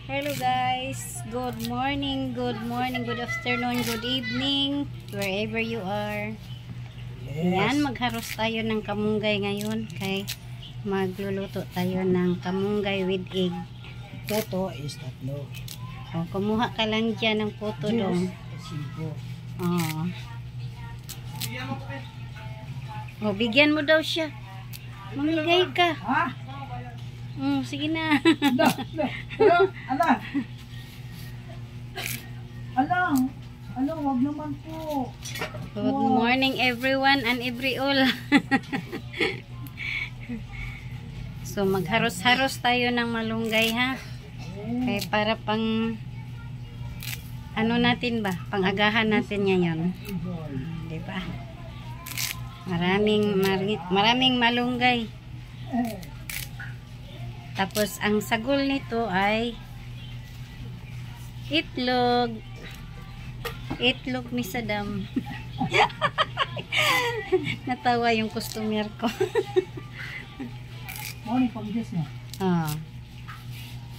Hello guys, good morning, good afternoon, good evening, wherever you are. Yes. Yan, magharos tayo ng kamunggay ngayon. Kay magluluto tayo ng kamunggay with egg. Puto is tatlo. O, kumuha ka lang dyan ng puto dong. O, bigyan mo daw siya. Mamigay ka. Ha? Sige na. Ala, wag naman po. Good morning everyone and every all. So magharos-haros tayo ng malunggay ha. Kaya para pang ano natin ba? Pang-agahan natin ngayon. 'Di ba? Maraming malunggay. Tapos ang sagol nito ay itlog. Itlog ni Saddam. Natawa yung customer ko. Morning pang Diyos mo.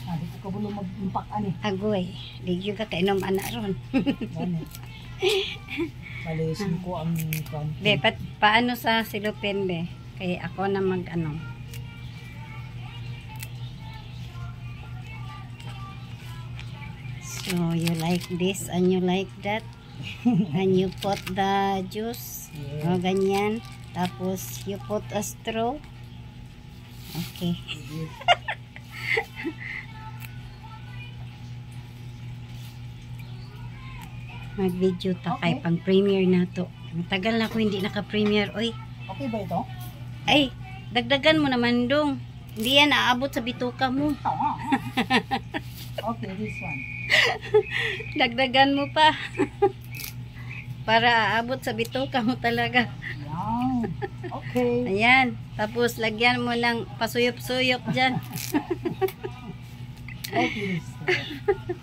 Di ko kabulo mag-impak ani. Agoy. Di ka kainom anak ron. Palisin ko ang Be, paano sa silupin be? Kaya ako na mag-ano. So you like this and you like that. And you put the juice. Yeah. O ganyan. Tapos you put a straw. Okay. Mag-video ta kay pang premiere na to. Tagal na ako hindi naka-premiere. Oy. Okay ba ito? Ay, dagdagan mo naman dong. Hindi yan aabot sa bituka mo. Okay, this one. Dagdagan mo pa. Para aabot sa bituka mo talaga. Wow. Okay. Ayan. Tapos lagyan mo ng pasuyop-suyop dyan. Okay.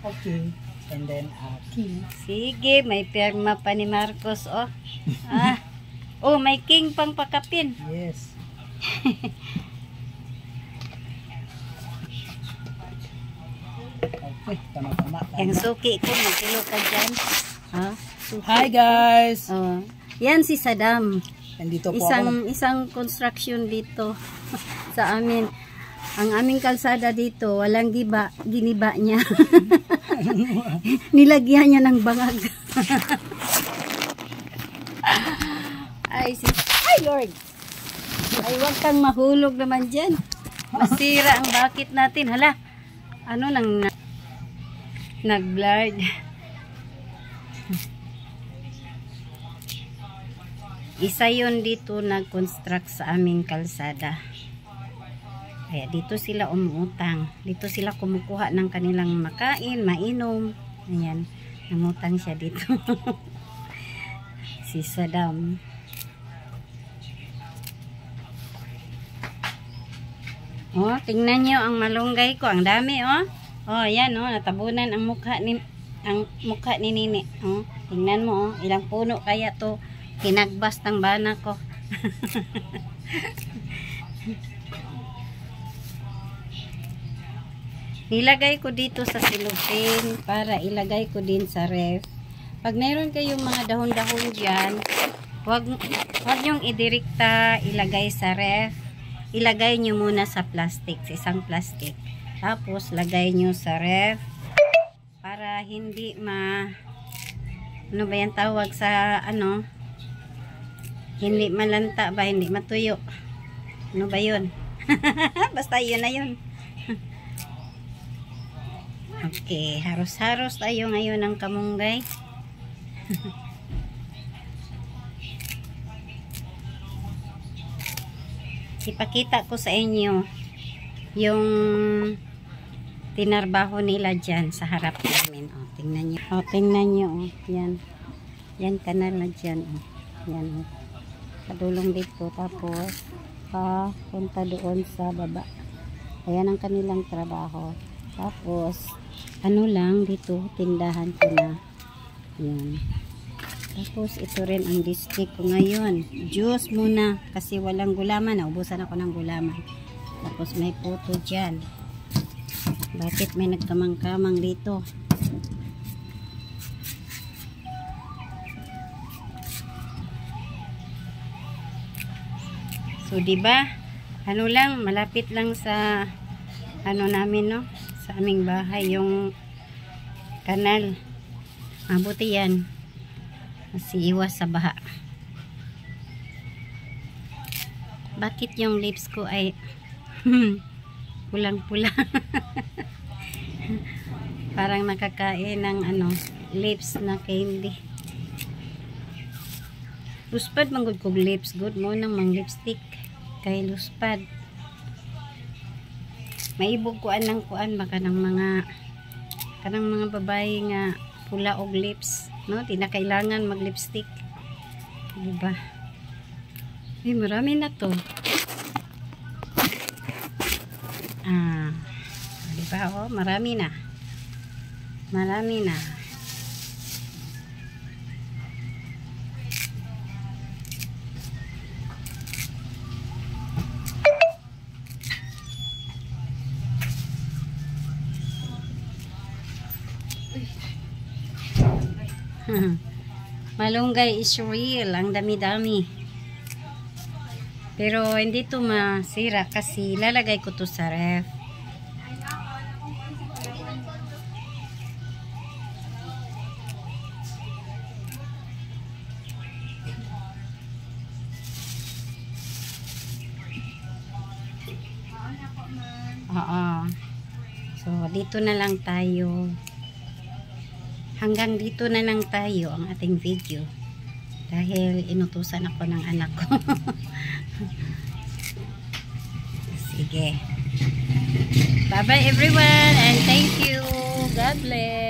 Okay. And then king. Sige, may perma pa ni Marcos. Oh. May king pang pakapin. Yes. Okay, tama. Yung suki ko, magkilo ka dyan. Suki. Hi guys. Yan si Saddam. Nandito po ako. Isang construction dito sa amin. Ang aming kalsada dito, walang giniba niya. Nilagyan niya ng bangag. Ay Lord. Ay, wag kang mahulog naman dyan. Masira ang bucket natin. Hala, ano nang nag-blurred. Isa yon dito nag-construct sa aming kalsada. Kaya dito sila umutang. Dito sila kumukuha ng kanilang makain, mainom. Ayan, nangutang siya dito. Si Saddam. Tingnan nyo ang malunggay ko. Ang dami, ayan, natabunan ang mukha ni Nini. Tingnan mo, ilang puno kaya to kinagbas ng bana ko. Nilagay ko dito sa silupin para ilagay ko din sa ref. Pag mayroon kayong mga dahon-dahon dyan, wag nyong idirekta ilagay sa ref. Ilagay nyo muna sa plastic, sa isang plastic. Tapos lagay nyo sa ref para hindi ano ba yan tawag sa hindi malanta ba, hindi matuyo. Ano ba yun? Basta yun na yun. Okay, haros-haros tayo ngayon ng kamunggay. Ipakita ko sa inyo yung tinarbaho nila dyan sa harap namin. Tingnan nyo. Tingnan nyo. Yan. Yan kanal na dyan. Yan. Padulong dito. Tapos, punta doon sa baba. Ayan ang kanilang trabaho. Tapos, lang dito, tindahan ko na. Yan. Tapos, ito rin ang district ko ngayon. Juice muna. Kasi walang gulaman. Naubusan ako ng gulaman. Tapos, may puto dyan. Bakit may nagkamang-kamang dito? So, diba? Ano lang, malapit lang sa ano namin, no? Sa aming bahay, yung kanal. Mabuti yan. Kasi iwas sa baha. Bakit yung lips ko ay pulang-pula? Parang nakakain ng ano, lips na candy. Luspad manggod kog lips, good mo nang mang lipstick kay luspad. Maibog kuan ng kuan baka ng mga kanang mga babae nga pula og lips, no? Di na kailangan mag lipstick. Diba? Eh, marami na to. Diba? Oh, marami na. Marami na. Malunggay is real. Ang dami-dami. Pero hindi to masira kasi lalagay ko to sa ref. Oo. So, dito na lang tayo. Hanggang dito na lang tayo ang ating video. Dahil inutusan ako ng anak ko. Sige. Bye-bye everyone and thank you. God bless.